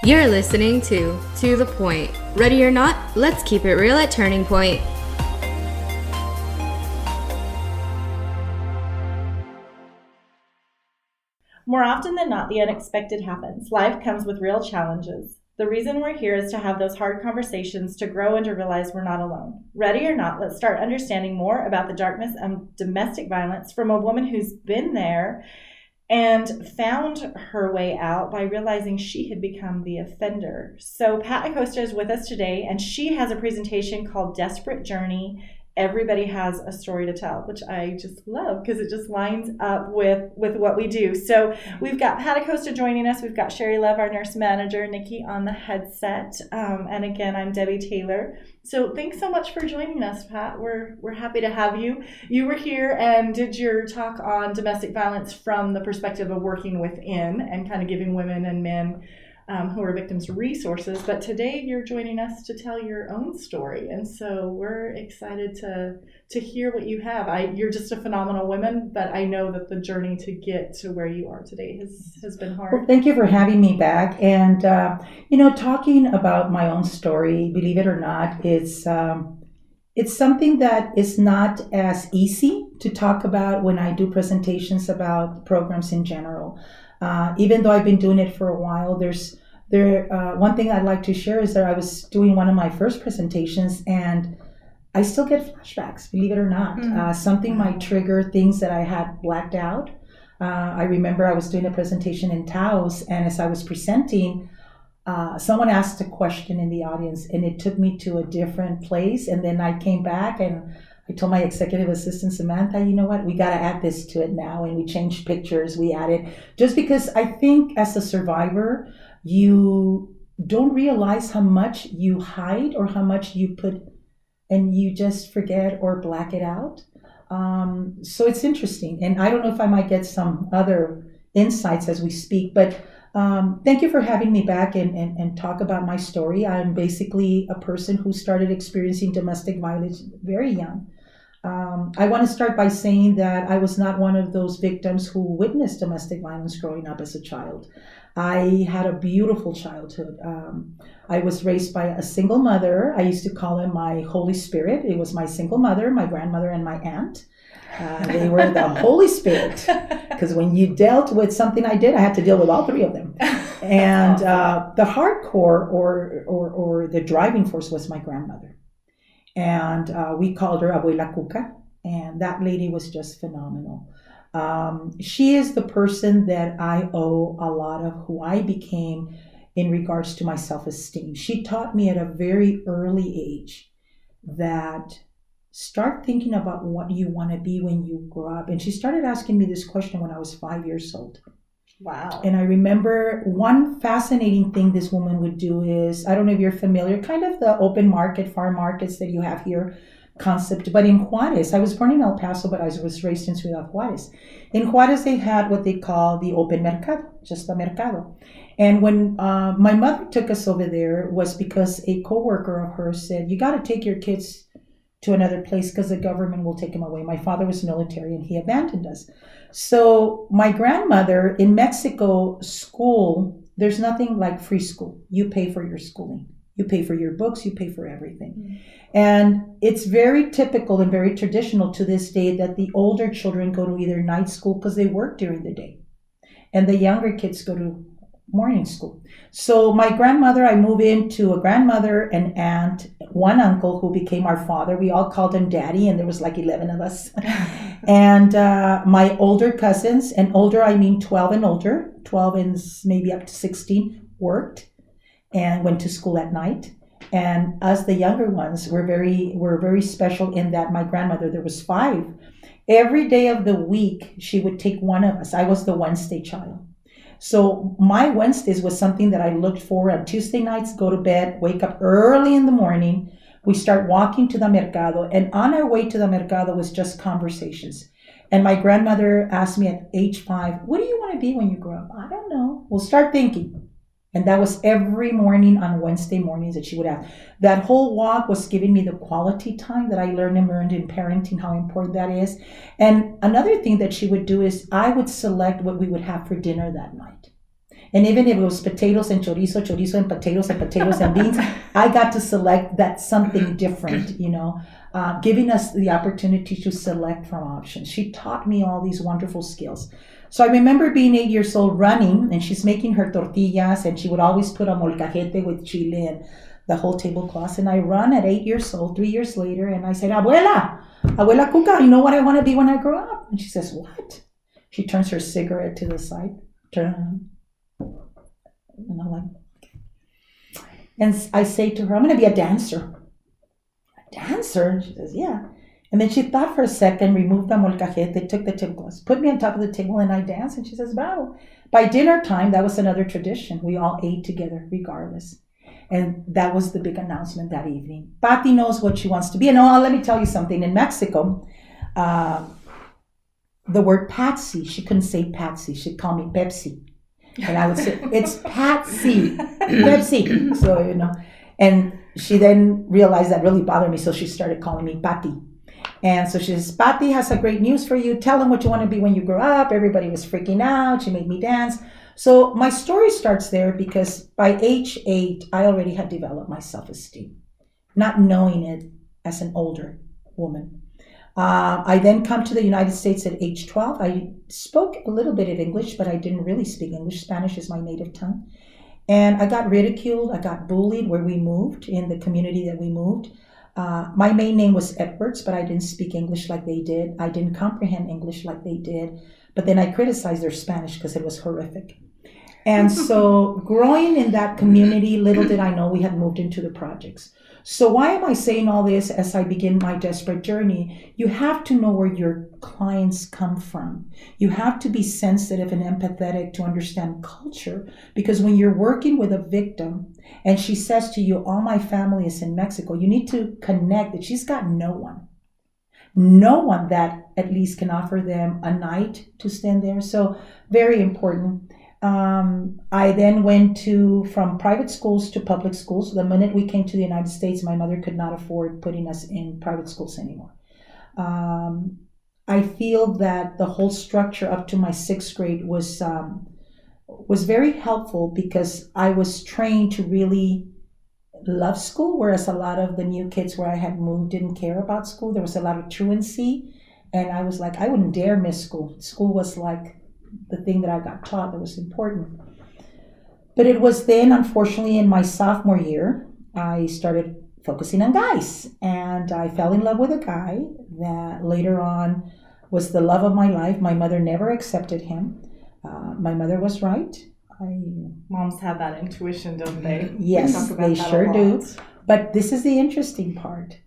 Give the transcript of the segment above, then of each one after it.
You're listening To The Point. Ready or not, let's keep it real at Turning Point. More often than not, the unexpected happens. Life comes with real challenges. The reason we're here is to have those hard conversations, to grow and to realize we're not alone. Ready or not, let's start understanding more about the darkness of domestic violence from a woman who's been there and found her way out by realizing she had become the offender. So Pat Acosta is with us today, and she has a presentation called Desperate Journey. Everybody has a story to tell, which I just love because it just lines up with what we do. So we've got Pat Acosta joining us. We've got Sherry Love, our nurse manager, Nikki on the headset. And again, I'm Debbie Taylor. So thanks so much for joining us, Pat. We're happy to have you. You were here and did your talk on domestic violence from the perspective of working within and kind of giving women and men who are victims resources, but today you're joining us to tell your own story, and so we're excited to hear what you have. You're just a phenomenal woman, but I know that the journey to get to where you are today has been hard. Well, thank you for having me back. And talking about my own story, believe it or not, it's something that is not as easy to talk about when I do presentations about programs in general. Even though I've been doing it for a while, one thing I'd like to share is that I was doing one of my first presentations and I still get flashbacks, believe it or not. Something might trigger things that I had blacked out. I remember I was doing a presentation in Taos, and as I was presenting, someone asked a question in the audience and it took me to a different place. And then I came back and I told my executive assistant, Samantha, you know what, we got to add this to it now. And we changed pictures, we added, just because I think as a survivor, you don't realize how much you hide or how much you put and you just forget or black it out. So it's interesting. And I don't know if I might get some other insights as we speak, but thank you for having me back and talk about my story. I'm basically a person who started experiencing domestic violence very young. I want to start by saying that I was not one of those victims who witnessed domestic violence growing up as a child. I had a beautiful childhood. I was raised by a single mother. I used to call him my Holy Spirit. It was my single mother, my grandmother, and my aunt. They were the Holy Spirit, because when you dealt with something I did, I had to deal with all three of them. And the hardcore or the driving force was my grandmother. And we called her Abuela Cuca, and that lady was just phenomenal. She is the person that I owe a lot of who I became in regards to my self-esteem. She taught me at a very early age that start thinking about what you want to be when you grow up. And she started asking me this question when I was 5 years old. Wow. And I remember one fascinating thing this woman would do is, I don't know if you're familiar, kind of the open market, farm markets that you have here concept. But in Juarez, I was born in El Paso, but I was raised in Ciudad Juarez. In Juarez, they had what they call the open mercado, just the mercado. And when my mother took us over there was because a coworker of hers said, you got to take your kids to another place because the government will take them away. My father was military and he abandoned us. So my grandmother in Mexico, school, there's nothing like free school. You pay for your schooling. You pay for your books. You pay for everything. Mm-hmm. And it's very typical and very traditional to this day that the older children go to either night school because they work during the day. And the younger kids go to morning school. So my grandmother, I moved into a grandmother, an aunt, one uncle who became our father. We all called him Daddy, and there was like 11 of us. And my older cousins, and older I mean 12 and older, 12 and maybe up to 16, worked and went to school at night. And us, the younger ones, were very special in that my grandmother, there was 5. Every day of the week, she would take one of us. I was the Wednesday child. So my Wednesdays was something that I looked for. On Tuesday nights, go to bed, wake up early in the morning. We start walking to the mercado. And on our way to the mercado was just conversations. And my grandmother asked me at age 5, what do you want to be when you grow up? I don't know. We'll start thinking. And that was every morning on Wednesday mornings that she would ask. That whole walk was giving me the quality time that I learned in parenting, how important that is. And another thing that she would do is I would select what we would have for dinner that night. And even if it was potatoes and chorizo, chorizo and potatoes and beans, I got to select that something different, giving us the opportunity to select from options. She taught me all these wonderful skills. So I remember being 8 years old running, and she's making her tortillas, and she would always put a molcajete with chile and the whole tablecloth. And I run at 8 years old, 3 years later, and I said, Abuela Cuca, you know what I want to be when I grow up? And she says, what? She turns her cigarette to the side, turn on. And I'm like, and I say to her, I'm going to be a dancer. A dancer? And she says, yeah. And then she thought for a second, removed the molcajete, took the tablecloth, put me on top of the table, and I danced. And she says, bravo. By dinner time, that was another tradition. We all ate together regardless. And that was the big announcement that evening. Patty knows what she wants to be. And let me tell you something. In Mexico, the word Patsy, she couldn't say Patsy. She'd call me Pepsi. And I would say, it's Patsy, Pepsi. So, and she then realized that really bothered me. So she started calling me Patty. And so she says, Patty has a great news for you. Tell them what you want to be when you grow up. Everybody was freaking out. She made me dance. So my story starts there because by age 8, I already had developed my self-esteem, not knowing it as an older woman. I then come to the United States at age 12. I spoke a little bit of English, but I didn't really speak English. Spanish is my native tongue. And I got ridiculed. I got bullied where we moved, in the community that we moved. My main name was Edwards, but I didn't speak English like they did. I didn't comprehend English like they did. But then I criticized their Spanish because it was horrific. And so growing in that community, little did I know we had moved into the projects. So why am I saying all this as I begin my desperate journey? You have to know where your clients come from. You have to be sensitive and empathetic to understand culture, because when you're working with a victim and she says to you, all my family is in Mexico, you need to connect that she's got no one that at least can offer them a night to stand there. So very important. I then went from private schools to public schools. The minute we came to the United States, my mother could not afford putting us in private schools anymore. I feel that the whole structure up to my 6th grade was very helpful because I was trained to really love school, whereas a lot of the new kids where I had moved didn't care about school. There was a lot of truancy, and I was like, I wouldn't dare miss school. School was like the thing that I got taught that was important. But it was then, unfortunately, in my sophomore year, I started focusing on guys. And I fell in love with a guy that later on was the love of my life. My mother never accepted him. My mother was right. Moms have that intuition, don't they? Yes, they sure do. But this is the interesting part.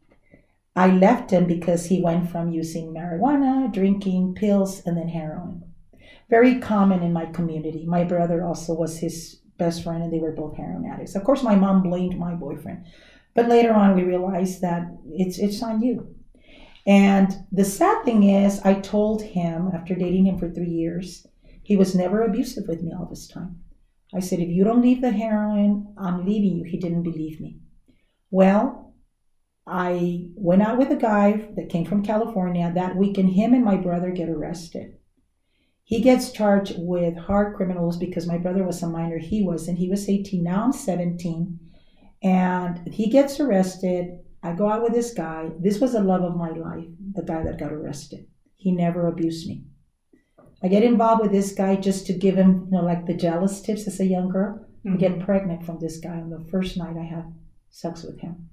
I left him because he went from using marijuana, drinking pills, and then heroin. Very common in my community. My brother also was his best friend, and they were both heroin addicts. Of course, my mom blamed my boyfriend. But later on, we realized that it's on you. And the sad thing is, I told him, after dating him for 3 years, he was never abusive with me all this time. I said, if you don't leave the heroin, I'm leaving you. He didn't believe me. Well, I went out with a guy that came from California. That weekend, him and my brother get arrested. He gets charged with hard criminals because my brother was a minor. He was 18. Now I'm 17. And he gets arrested. I go out with this guy. This was the love of my life, the guy that got arrested. He never abused me. I get involved with this guy just to give him, like the jealous tips as a young girl. I get pregnant from this guy on the first night I had sex with him.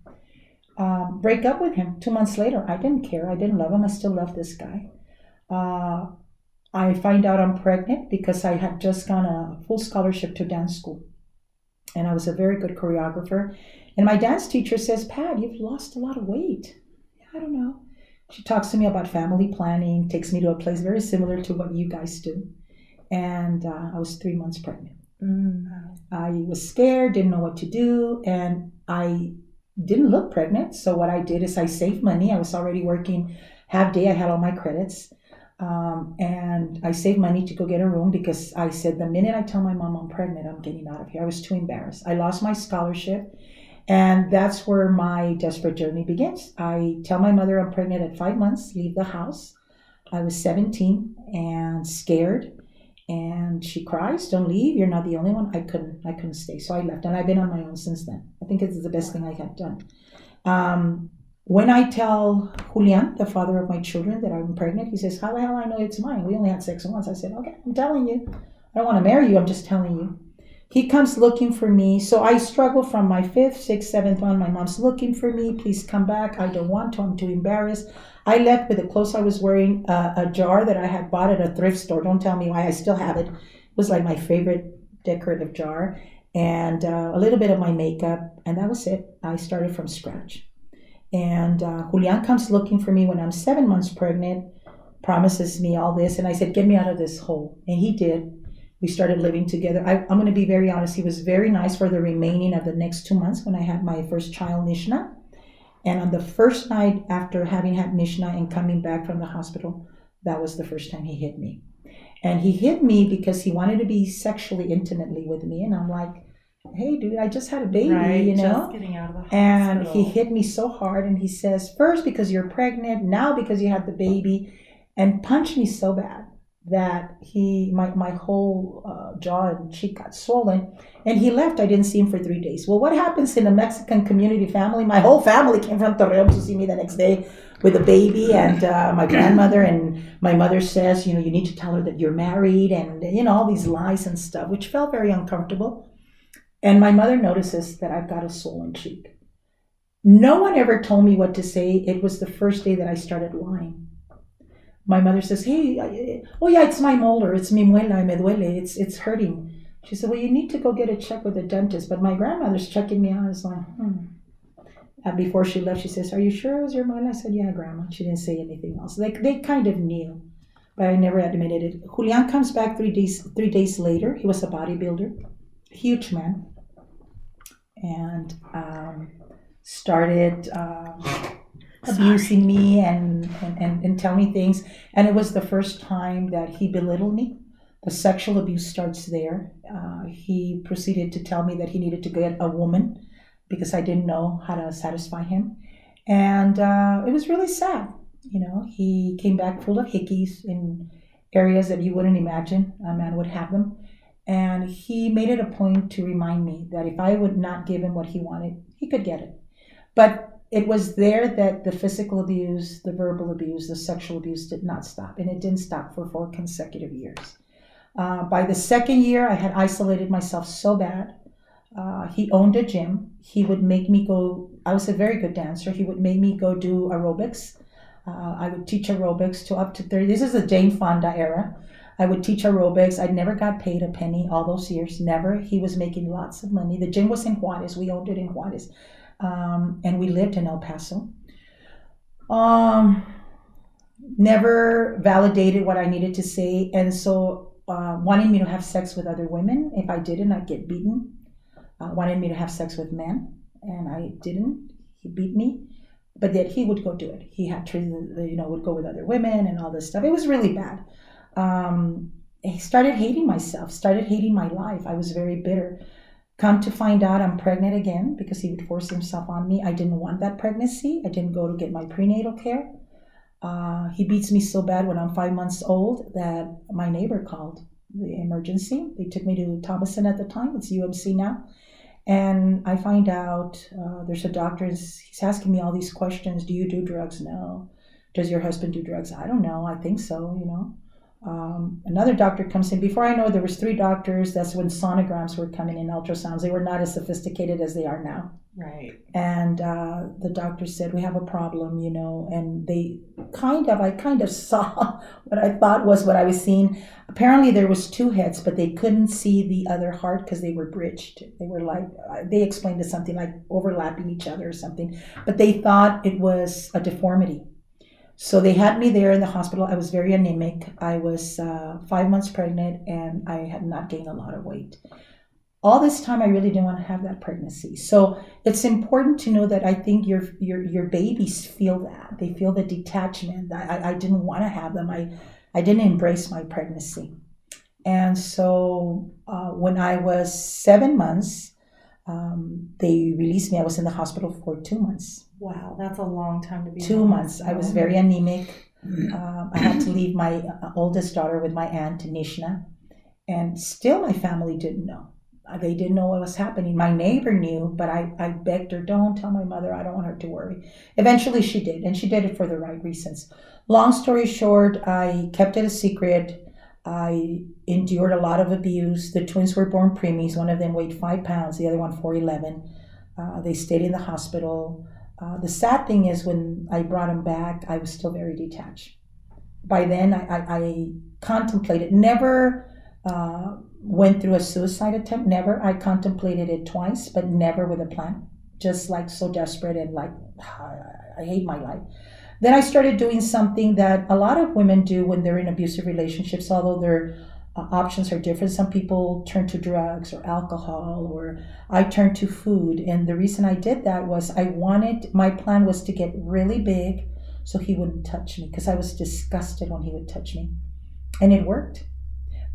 Break up with him 2 months later. I didn't care. I didn't love him. I still loved this guy. I find out I'm pregnant because I had just gone a full scholarship to dance school. And I was a very good choreographer. And my dance teacher says, Pat, you've lost a lot of weight. I don't know. She talks to me about family planning, takes me to a place very similar to what you guys do. And I was 3 months pregnant. I was scared, didn't know what to do, and I didn't look pregnant. So what I did is I saved money. I was already working half day. I had all my credits. And I saved money to go get a room because I said, the minute I tell my mom I'm pregnant, I'm getting out of here. I was too embarrassed. I lost my scholarship. And that's where my desperate journey begins. I tell my mother I'm pregnant at 5 months, leave the house. I was 17 and scared. And she cries, "Don't leave. You're not the only one." I couldn't stay, so I left, and I've been on my own since then. I think it's the best thing I had done. When I tell Julian, the father of my children, that I'm pregnant, he says, "How the hell I know it's mine? We only had sex once." I said, "Okay, I'm telling you. I don't want to marry you. I'm just telling you." He comes looking for me. So I struggle from my 5th, 6th, 7th one. My mom's looking for me. "Please come back. I don't want to. I'm too embarrassed." I left with the clothes I was wearing, a jar that I had bought at a thrift store. Don't tell me why. I still have it. It was like my favorite decorative jar. And a little bit of my makeup. And that was it. I started from scratch. And Julian comes looking for me when I'm 7 months pregnant, promises me all this. And I said, "Get me out of this hole." And he did. We started living together. I'm going to be very honest. He was very nice for the remaining of the next 2 months when I had my first child, Nishna. And on the first night after having had Nishna and coming back from the hospital, that was the first time he hit me. And he hit me because he wanted to be sexually intimately with me. And I'm like, "Hey, dude, I just had a baby, Right, you know?" just getting out of the hospital. And he hit me so hard. And he says, "First because you're pregnant, now because you had the baby," and punched me so bad that my whole jaw and cheek got swollen. And he left. I didn't see him for 3 days. Well, what happens in a Mexican community family? My whole family came from Torreon to see me the next day with a baby, and my grandmother, and my mother says, "You need to tell her that you're married," and all these lies and stuff, which felt very uncomfortable. And my mother notices that I've got a swollen cheek. No one ever told me what to say. It was the first day that I started lying. My mother says, "Hey, oh yeah, it's my molar. It's mi muela, me duele. It's hurting." She said, "Well, you need to go get a check with a dentist." But my grandmother's checking me out. I was like, And before she left, she says, "Are you sure it was your molar?" I said, "Yeah, Grandma." She didn't say anything else. They kind of knew, but I never admitted it. Julian comes back 3 days later. He was a bodybuilder, huge man, and started abusing me and telling me things. And it was the first time that he belittled me. The sexual abuse starts there. He proceeded to tell me that he needed to get a woman because I didn't know how to satisfy him. And it was really sad. He came back full of hickeys in areas that you wouldn't imagine a man would have them. And he made it a point to remind me that if I would not give him what he wanted, he could get it. But it was there that the physical abuse, the verbal abuse, the sexual abuse did not stop. And it didn't stop for 4 consecutive years. By the second year, I had isolated myself so bad. He owned a gym. He would make me go, I was a very good dancer. He would make me go do aerobics. I would teach aerobics to up to 30. This is the Jane Fonda era. I would teach aerobics. I never got paid a penny all those years. Never. He was making lots of money. The gym was in Juarez. We owned it in Juarez. And we lived in El Paso. Never validated what I needed to say. And so wanting me to have sex with other women. If I didn't, I'd get beaten. Wanted me to have sex with men. And I didn't. He beat me. But yet he would go do it. He had treated, would go with other women and all this stuff. It was really bad. He started hating myself, started hating my life. I was very bitter. Come to find out I'm pregnant again because he would force himself on me. I didn't want that pregnancy. I didn't go to get my prenatal care. He beats me so bad when I'm 5 months old that my neighbor called the emergency. They took me to Thomason at the time. It's UMC now. And I find out there's a doctor. He's asking me all these questions. Do you do drugs? No. Does your husband do drugs? I don't know. I think so, Another doctor comes in. Before I know it, there was 3 doctors. That's when sonograms were coming in, ultrasounds. They were not as sophisticated as they are now. Right. And the doctor said, we have a problem, and I kind of saw what I thought was what I was seeing. Apparently there was 2 heads, but they couldn't see the other heart because they were bridged. They were they explained it something like overlapping each other or something, but they thought it was a deformity. So they had me there in the hospital. I was very anemic. I was 5 months pregnant and I had not gained a lot of weight. All this time, I really didn't want to have that pregnancy. So it's important to know that I think your babies feel that. They feel the detachment. I didn't want to have them. I didn't embrace my pregnancy. And so when I was 7 months, they released me. I was in the hospital for 2 months. Wow, that's a long time to be 2 months. I was very anemic. I had to leave my oldest daughter with my aunt, Nishna. And still my family didn't know. They didn't know what was happening. My neighbor knew, but I begged her, don't tell my mother. I don't want her to worry. Eventually she did, and she did it for the right reasons. Long story short, I kept it a secret. I endured a lot of abuse. The twins were born preemies. One of them weighed 5 pounds, the other one 4'11". They stayed in the hospital. The sad thing is when I brought them back, I was still very detached. By then, I contemplated, never went through a suicide attempt, never. I contemplated it twice, but never with a plan. Just like so desperate and like, I hate my life. Then I started doing something that a lot of women do when they're in abusive relationships, although their options are different. Some people turn to drugs or alcohol, or I turned to food. And the reason I did that was my plan was to get really big so he wouldn't touch me, because I was disgusted when he would touch me. And it worked.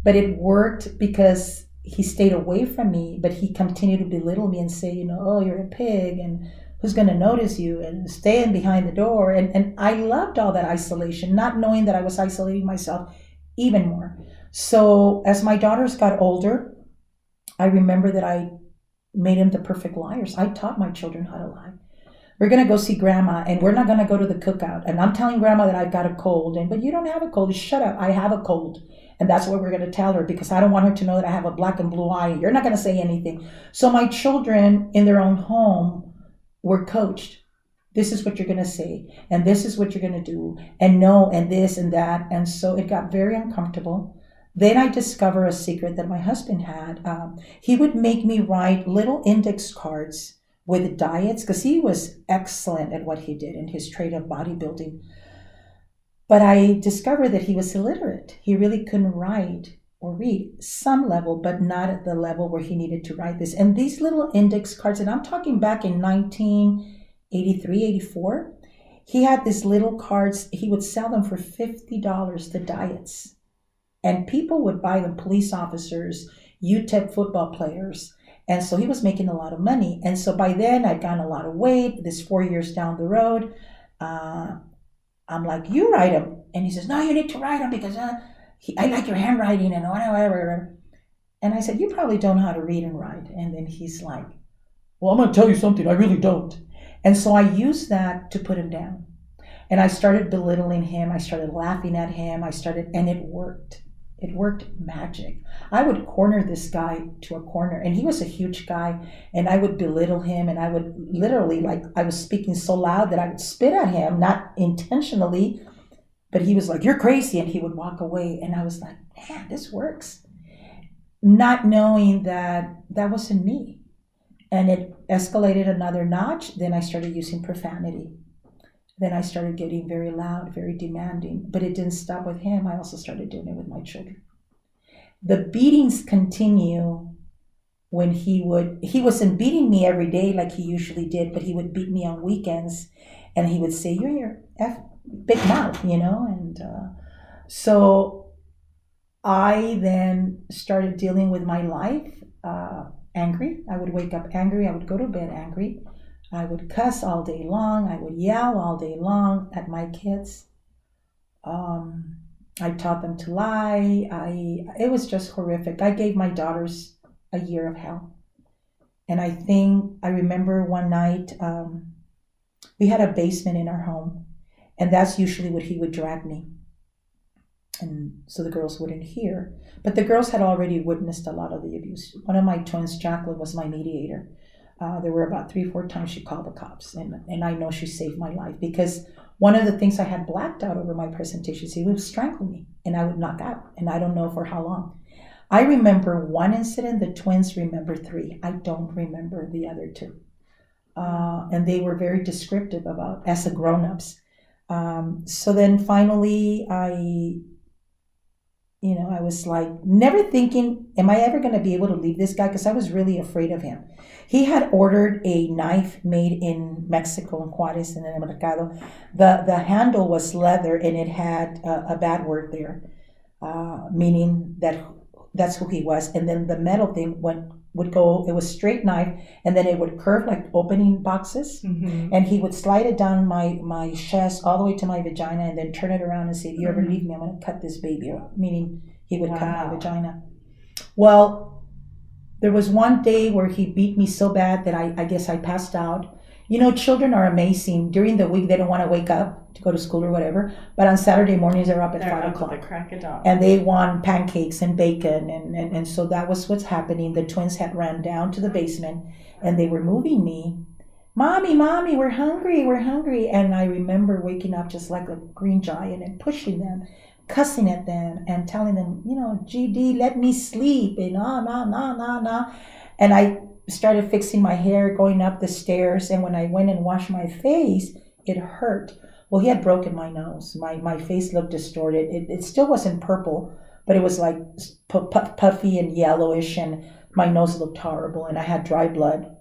But it worked because he stayed away from me, but he continued to belittle me and say, oh, you're a pig, and who's going to notice you, and staying behind the door. And I loved all that isolation, not knowing that I was isolating myself even more. So as my daughters got older, I remember that I made them the perfect liars. I taught my children how to lie. We're going to go see grandma, and we're not going to go to the cookout. And I'm telling grandma that I've got a cold. But you don't have a cold. Shut up. I have a cold. And that's what we're going to tell her, because I don't want her to know that I have a black and blue eye. You're not going to say anything. So my children in their own home were coached. This is what you're going to say. And this is what you're going to do. And no, and this and that. And so it got very uncomfortable. Then I discovered a secret that my husband had. He would make me write little index cards with diets, because he was excellent at what he did in his trade of bodybuilding. But I discovered that he was illiterate. He really couldn't write or read, some level, but not at the level where he needed to write this. And these little index cards, and I'm talking back in 1983, 84, he had these little cards. He would sell them for $50, the diets. And people would buy them, police officers, UTEP football players. And so he was making a lot of money. And so by then I'd gotten a lot of weight. This 4 years down the road, I'm like, you write them. And he says, no, you need to write them because I like your handwriting and whatever. And I said, you probably don't know how to read and write. And then he's like, well, I'm going to tell you something. I really don't. And so I used that to put him down. And I started belittling him. I started laughing at him. And it worked. It worked magic. I would corner this guy to a corner, and he was a huge guy, and I would belittle him, and I would literally, like, I was speaking so loud that I would spit at him, not intentionally, but he was like, you're crazy, and he would walk away, and I was like, man, this works. Not knowing that that wasn't me. And it escalated another notch. Then I started using profanity. Then I started getting very loud, very demanding, but it didn't stop with him. I also started doing it with my children. The beatings continue when he wasn't beating me every day like he usually did, but he would beat me on weekends, and he would say, you're your big mouth, and so I then started dealing with my life angry. I would wake up angry. I would go to bed angry. I would cuss all day long. I would yell all day long at my kids. I taught them to lie. It was just horrific. I gave my daughters a year of hell. And I remember one night, we had a basement in our home, and that's usually what he would drag me. And so the girls wouldn't hear. But the girls had already witnessed a lot of the abuse. One of my twins, Jacqueline, was my mediator. There were about 3-4 times she called the cops, and I know she saved my life, because one of the things I had blacked out over my presentations, he would strangle me and I would knock out, and I don't know for how long. I remember one incident. The twins remember 3. I don't remember the other 2. And they were very descriptive about as a grown-ups. So then finally I was like never thinking, am I ever going to be able to leave this guy? Because I was really afraid of him. He had ordered a knife made in Mexico, in Juarez, in el Mercado. The handle was leather, and it had a bad word there, meaning that's who he was. And then the metal thing would go, it was straight knife, and then it would curve like opening boxes. Mm-hmm. And he would slide it down my chest all the way to my vagina, and then turn it around and say, if you ever leave me, I'm going to cut this baby off, meaning he would cut my vagina. Well, there was one day where he beat me so bad that I guess I passed out. You know, children are amazing. During the week, they don't want to wake up to go to school or whatever. But on Saturday mornings, they're up at They're 5 up o'clock. at the crack of dawn. And they want pancakes and bacon. And so that was what's happening. The twins had ran down to the basement and they were moving me. Mommy, we're hungry. And I remember waking up just like a green giant and pushing them, cussing at them and telling them, you know, GD, let me sleep. And no. And I started fixing my hair, going up the stairs. And when I went and washed my face, it hurt. Well, he had broken my nose. My face looked distorted. It still wasn't purple, but it was like puffy and yellowish. And my nose looked horrible. And I had dry blood.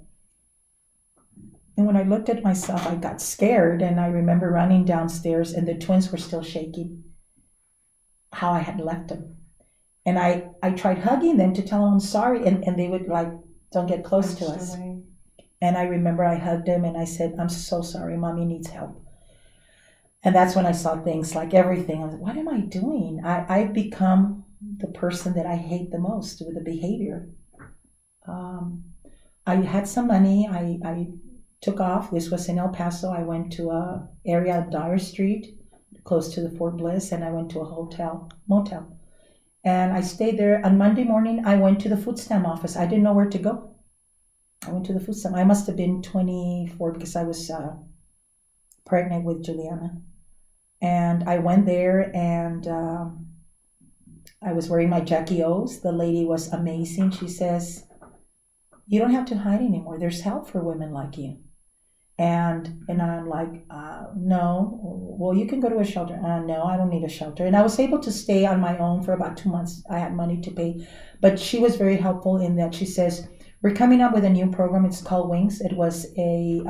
And when I looked at myself, I got scared. And I remember running downstairs and the twins were still shaking. How I had left them. And I tried hugging them to tell them I'm sorry. And they would like, don't get close to us. And I remember I hugged him and I said, I'm so sorry, Mommy needs help. And that's when I saw things like everything. I was like, what am I doing? I've become the person that I hate the most with the behavior. I had some money. I took off. This was in El Paso. I went to a area, Dyer Street, close to the Fort Bliss, and I went to a motel. And I stayed there. On Monday morning, I went to the food stamp office. I didn't know where to go. I went to the food stamp. I must have been 24 because I was pregnant with Juliana. And I went there and I was wearing my Jackie O's. The lady was amazing. She says, you don't have to hide anymore. There's help for women like you. And I'm like, no. Well, you can go to a shelter. No, I don't need a shelter. And I was able to stay on my own for about 2 months. I had money to pay. But she was very helpful in that she says, we're coming up with a new program. It's called Wings. It was a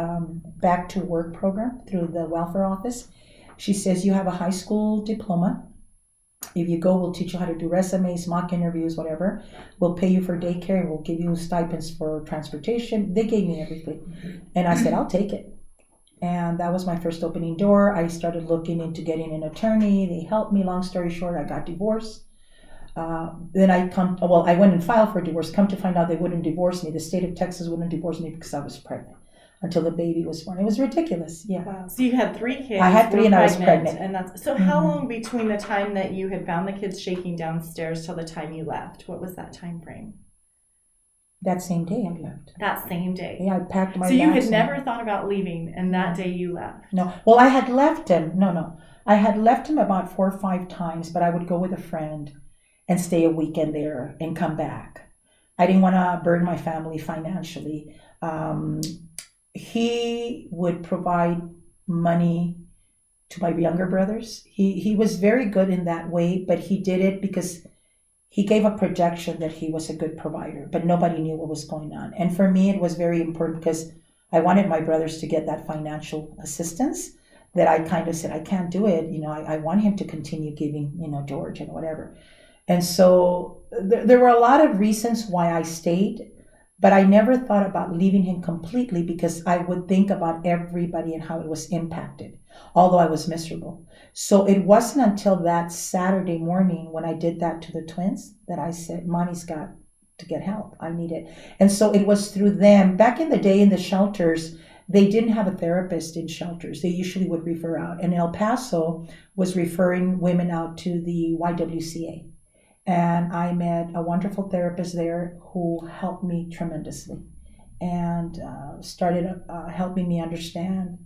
back to work program through the welfare office. She says, you have a high school diploma. If you go, we'll teach you how to do resumes, mock interviews, whatever. We'll pay you for daycare. We'll give you stipends for transportation. They gave me everything. And I said, I'll take it. And that was my first opening door. I started looking into getting an attorney. They helped me. Long story short, I got divorced. Then I went and filed for divorce. Come to find out they wouldn't divorce me. The state of Texas wouldn't divorce me because I was pregnant until the baby was born. It was ridiculous. Yeah. Wow. So you had 3 kids. I had 3 and I was pregnant. And that's so. How long between the time that you had found the kids shaking downstairs till the time you left? What was that time frame? That same day I left. That same day. Yeah, I packed my So you bags had never thought about leaving, and that day you left. No. Well, I had left him. No. I had left him about 4 or 5 times, but I would go with a friend and stay a weekend there and come back. I didn't want to burden my family financially. He would provide money to my younger brothers. He was very good in that way, but he did it because he gave a projection that he was a good provider, but nobody knew what was going on. And for me, it was very important because I wanted my brothers to get that financial assistance that I kind of said, I can't do it. You know, I want him to continue giving, you know, George and whatever. And so there were a lot of reasons why I stayed, but I never thought about leaving him completely because I would think about everybody and how it was impacted, although I was miserable. So it wasn't until that Saturday morning when I did that to the twins that I said, Mommy's got to get help. I need it. And so it was through them. Back in the day in the shelters, they didn't have a therapist in shelters. They usually would refer out. And El Paso was referring women out to the YWCA. And I met a wonderful therapist there who helped me tremendously and started helping me understand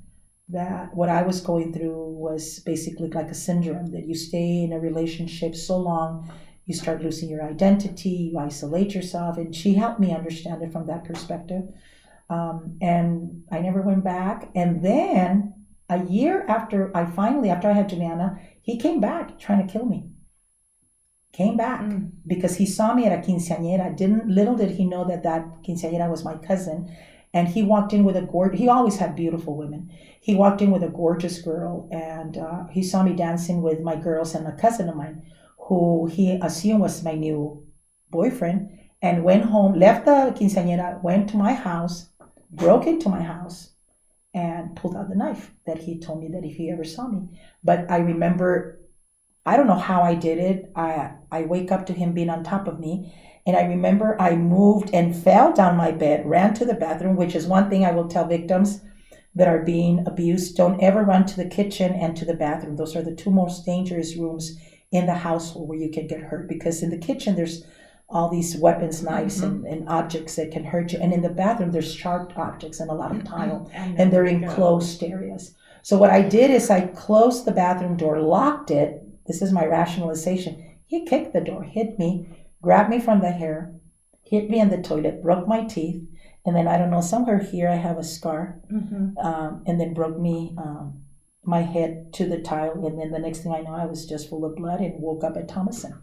that what I was going through was basically like a syndrome, that you stay in a relationship so long, you start losing your identity, you isolate yourself. And she helped me understand it from that perspective. And I never went back. And then a year after after I had Juliana, he came back trying to kill me. Came back because he saw me at a quinceañera. Little did he know that quinceañera was my cousin. And he walked in with he always had beautiful women. He walked in with a gorgeous girl, and he saw me dancing with my girls and a cousin of mine, who he assumed was my new boyfriend, and went home, left the quinceañera, went to my house, broke into my house, and pulled out the knife that he told me that if he ever saw me. But I remember, I don't know how I did it. I wake up to him being on top of me, And I remember I moved and fell down my bed, ran to the bathroom, which is one thing I will tell victims that are being abused. Don't ever run to the kitchen and to the bathroom. Those are the two most dangerous rooms in the household where you can get hurt, because in the kitchen there's all these weapons, knives, and objects that can hurt you. And in the bathroom, there's sharp objects and a lot of tile, and they're in closed areas. So what I did is I closed the bathroom door, locked it. This is my rationalization. He kicked the door, hit me, grabbed me from the hair, hit me in the toilet, broke my teeth. And then, I don't know, somewhere here I have a scar, and then broke me, my head to the tile. And then the next thing I know, I was just full of blood and woke up at Thomason.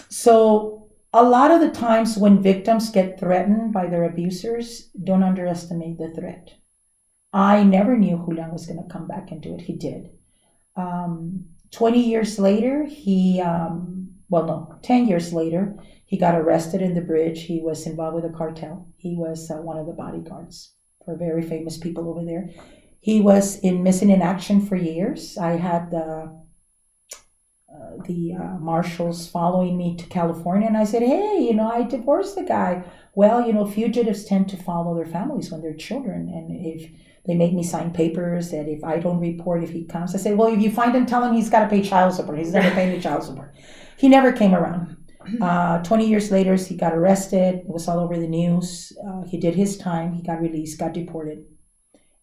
So a lot of the times when victims get threatened by their abusers, don't underestimate the threat. I never knew Julian was going to come back and do it. He did. 20 years later, 10 years later, he got arrested in the bridge. He was involved with a cartel. He was one of the bodyguards for very famous people over there. He was missing in action for years. I had the marshals following me to California, and I said, hey, I divorced the guy. Well, fugitives tend to follow their families when they're children, and if they make me sign papers that if I don't report, if he comes, I say, well, if you find him, tell him he's got to pay child support. He's going to pay me child support. He never came around. 20 years later, he got arrested. It was all over the news. He did his time. He got released, got deported,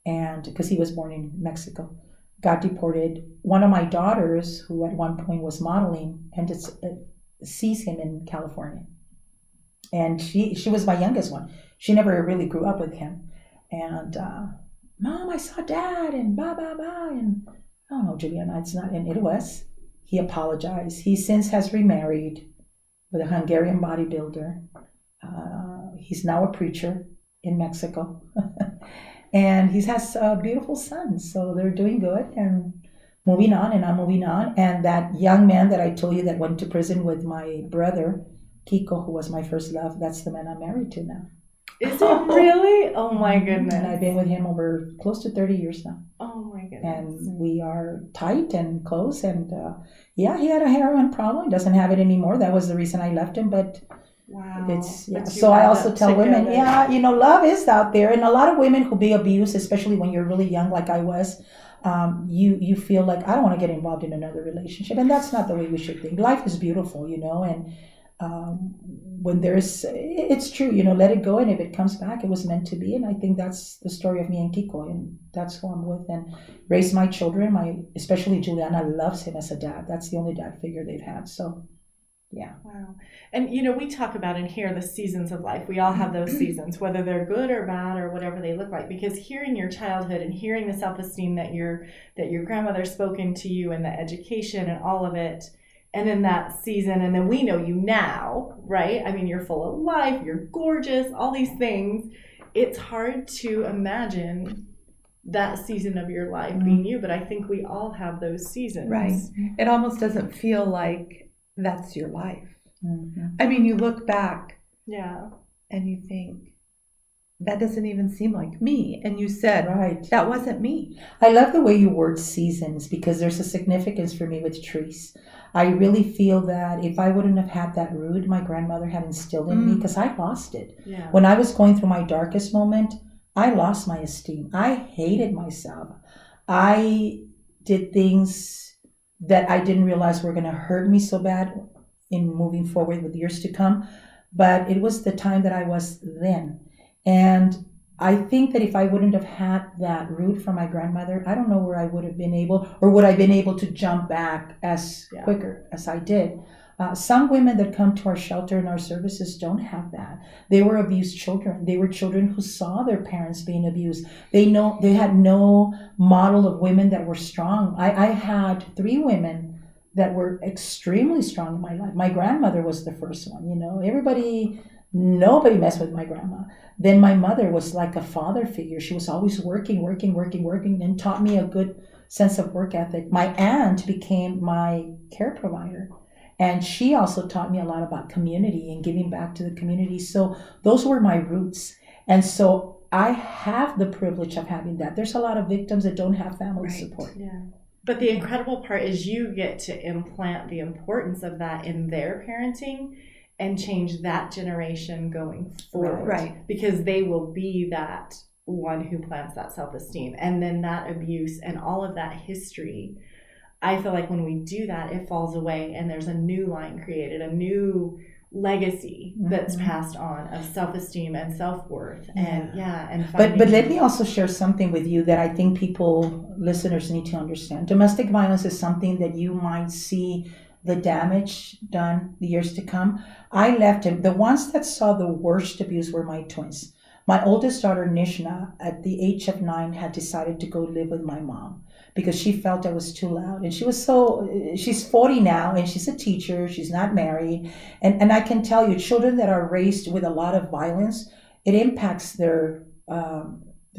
and because he was born in Mexico, got deported. One of my daughters, who at one point was modeling, and sees him in California, and she was my youngest one. She never really grew up with him, and Mom, I saw Dad, and blah blah blah, and I don't know, Juliana, it's not, and it was. He apologized. He since has remarried with a Hungarian bodybuilder. He's now a preacher in Mexico. And he has a beautiful son. So they're doing good and moving on, and I'm moving on. And that young man that I told you that went to prison with my brother, Kiko, who was my first love, that's the man I'm married to now. Is it really? Oh my goodness. And I've been with him over close to 30 years now. Oh my goodness. And we are tight and close. And he had a heroin problem. He doesn't have it anymore. That was the reason I left him. But wow. So I also tell women, love is out there. And a lot of women who be abused, especially when you're really young, like I was, you feel like, I don't want to get involved in another relationship. And that's not the way we should think. Life is beautiful, and when it's true, let it go, and if it comes back, it was meant to be. And I think that's the story of me and Kiko, and that's who I'm with, and raised my children. Especially Juliana loves him as a dad. That's the only dad figure they've had. So yeah. Wow. And we talk about in here the seasons of life. We all have those seasons, whether they're good or bad or whatever they look like, because hearing your childhood and hearing the self-esteem that your grandmother spoke into you, and the education and all of it, and then that season, and then we know you now, right? I mean, you're full of life, you're gorgeous, all these things. It's hard to imagine that season of your life being you, but I think we all have those seasons. Right. It almost doesn't feel like that's your life. Mm-hmm. I mean, you look back, yeah, and you think, that doesn't even seem like me. And you said, right, that wasn't me. I love the way you word seasons, because there's a significance for me with trees. I really feel that if I wouldn't have had that root my grandmother had instilled in me, because I lost it. Yeah. When I was going through my darkest moment, I lost my esteem. I hated myself. I did things that I didn't realize were going to hurt me so bad in moving forward with years to come. But it was the time that I was then. And I think that if I wouldn't have had that root from my grandmother, I don't know where I would have been able, or would I have been able to jump back as quicker as I did. Some women that come to our shelter and our services don't have that. They were abused children. They were children who saw their parents being abused. They had no model of women that were strong. I had 3 women that were extremely strong in my life. My grandmother was the first one. Nobody messed with my grandma. Then my mother was like a father figure. She was always working, and taught me a good sense of work ethic. My aunt became my care provider, and she also taught me a lot about community and giving back to the community. So those were my roots. And so I have the privilege of having that. There's a lot of victims that don't have family support. Yeah. But the incredible part is you get to implant the importance of that in their parenting. and change that generation going forward. Right. Because they will be that one who plants that self-esteem. And then that abuse and all of that history, I feel like when we do that, it falls away and there's a new line created, a new legacy that's passed on of self-esteem and self-worth. And and finding... But let me also share something with you that I think listeners need to understand. Domestic violence is something that you might see the damage done the years to come. I left him. The ones that saw the worst abuse were my twins. My oldest daughter, Nishna, at the age of 9, had decided to go live with my mom because she felt I was too loud. And she's 40 now and she's a teacher. She's not married. And I can tell you, children that are raised with a lot of violence, it impacts their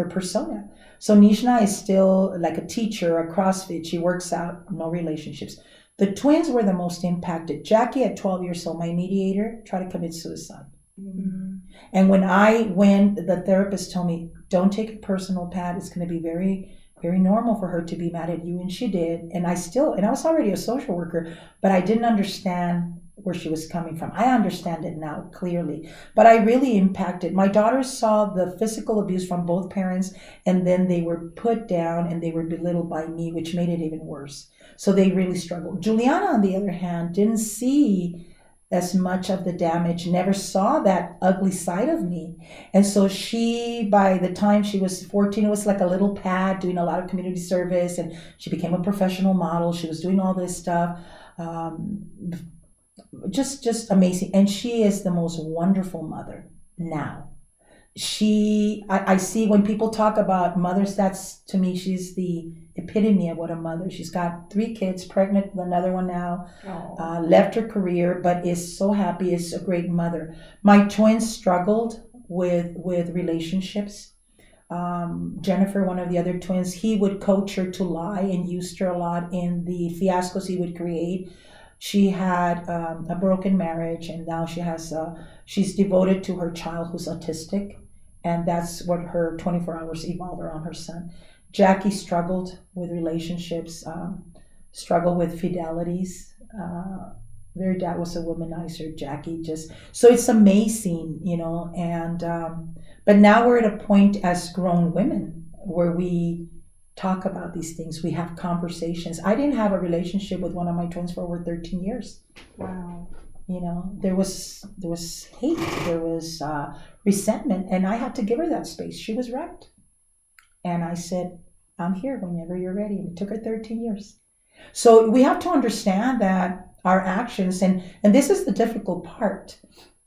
persona. So Nishna is still like a teacher, a CrossFit. She works out, no relationships. The twins were the most impacted. Jackie, at 12 years old, my mediator, tried to commit suicide. Mm-hmm. And when I went, the therapist told me, don't take it personal, Pat. It's going to be very, very normal for her to be mad at you. And she did. And I was already a social worker, but I didn't understand where she was coming from. I understand it now clearly, but I really impacted. My daughters saw the physical abuse from both parents, and then they were put down and they were belittled by me, which made it even worse. So they really struggled. Juliana, on the other hand, didn't see as much of the damage, never saw that ugly side of me. And so she, by the time she was 14, it was like a little pad doing a lot of community service, and she became a professional model. She was doing all this stuff. Just amazing. And she is the most wonderful mother now. I see when people talk about mothers, that's, to me, she's the epitome of what a mother. She's got 3 kids, pregnant with another one now, left her career, but is so happy, is a great mother. My twins struggled with relationships. Jennifer, one of the other twins, he would coach her to lie and used her a lot in the fiascos he would create. She had a broken marriage, and now she's devoted to her child who's autistic, and that's what her 24 hours evolve around her son. Jackie struggled with relationships, struggled with fidelities. Their dad was a womanizer. Jackie so it's amazing, and but now we're at a point as grown women where we talk about these things. We have conversations. I didn't have a relationship with one of my twins for over 13 years. Wow. There was hate, there was resentment, and I had to give her that space. She was wrecked. And I said, I'm here whenever you're ready. And it took her 13 years. So we have to understand that our actions, and this is the difficult part,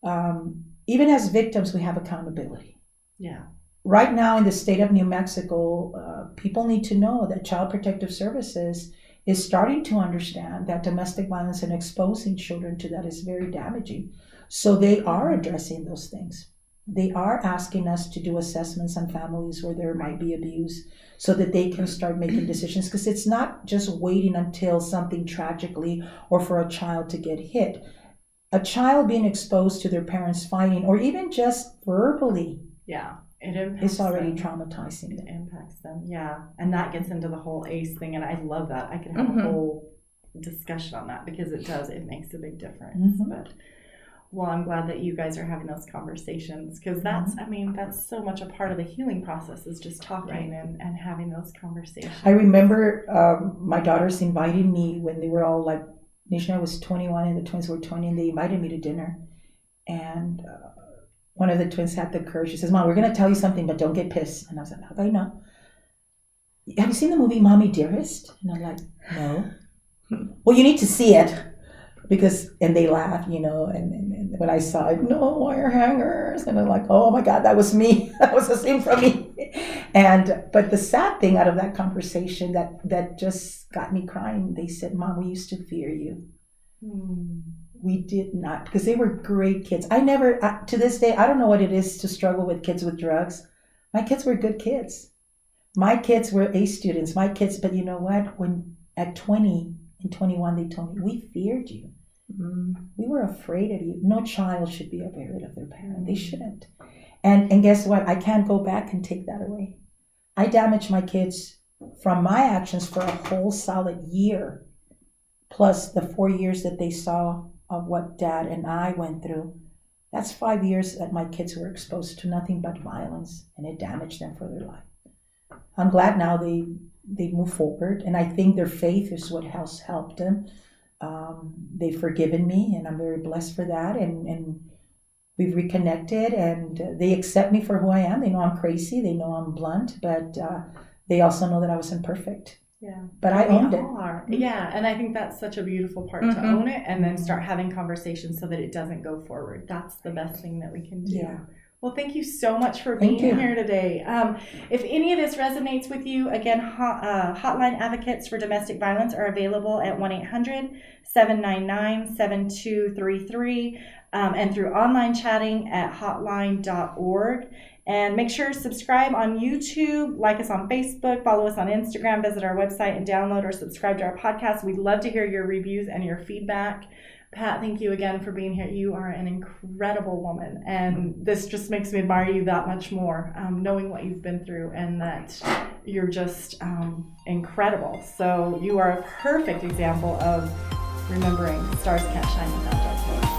even as victims, we have accountability. Yeah. Right now in the state of New Mexico, people need to know that Child Protective Services is starting to understand that domestic violence and exposing children to that is very damaging. So they are addressing those things. They are asking us to do assessments on families where there might be abuse so that they can start making decisions, because it's not just waiting until something tragically or for a child to get hit. A child being exposed to their parents fighting, or even just verbally, it's already traumatizing. It impacts them, and that gets into the whole ACE thing, and I love that. I could have a whole discussion on that because it makes a big difference. But I'm glad that you guys are having those conversations, because that's so much a part of the healing process, is just talking and having those conversations. I remember my daughters invited me when they were all like, Nishna was 21 and the twins were 20, and they invited me to dinner, and one of the twins had the courage. She says, Mom, we're going to tell you something, but don't get pissed. And I was like, how do I know? Have you seen the movie Mommy Dearest? And I'm like, no. Well, you need to see it. And they laugh, and when I saw it, no wire hangers. And I'm like, oh my God, that was me. That was a scene from me. But the sad thing out of that conversation that just got me crying, they said, Mom, we used to fear you. We did not, because they were great kids. To this day, I don't know what it is to struggle with kids with drugs. My kids were good kids. My kids were A students. But you know what? When at 20 and 21, they told me, we feared you. We were afraid of you. No child should be afraid of their parent. They shouldn't. And guess what? I can't go back and take that away. I damaged my kids from my actions for a whole solid year, plus the 4 years that they saw of what Dad and I went through, that's 5 years that my kids were exposed to nothing but violence, and it damaged them for their life. I'm glad now they move forward, and I think their faith is what has helped them. They've forgiven me, and I'm very blessed for that. And we've reconnected, and they accept me for who I am. They know I'm crazy. They know I'm blunt, but they also know that I was imperfect. Yeah. But I owned it. all are. Yeah, and I think that's such a beautiful part to own it and then start having conversations so that it doesn't go forward. That's the best thing that we can do. Yeah. Well, thank you so much for being Thank you. here today. If any of this resonates with you, again, hotline advocates for domestic violence are available at 1-800-799-7233 and through online chatting at hotline.org. And make sure to subscribe on YouTube, like us on Facebook, follow us on Instagram, visit our website and download or subscribe to our podcast. We'd love to hear your reviews and your feedback. Pat, thank you again for being here. You are an incredible woman, and this just makes me admire you that much more, knowing what you've been through and that you're just incredible. So you are a perfect example of remembering stars can't shine without dark clothes.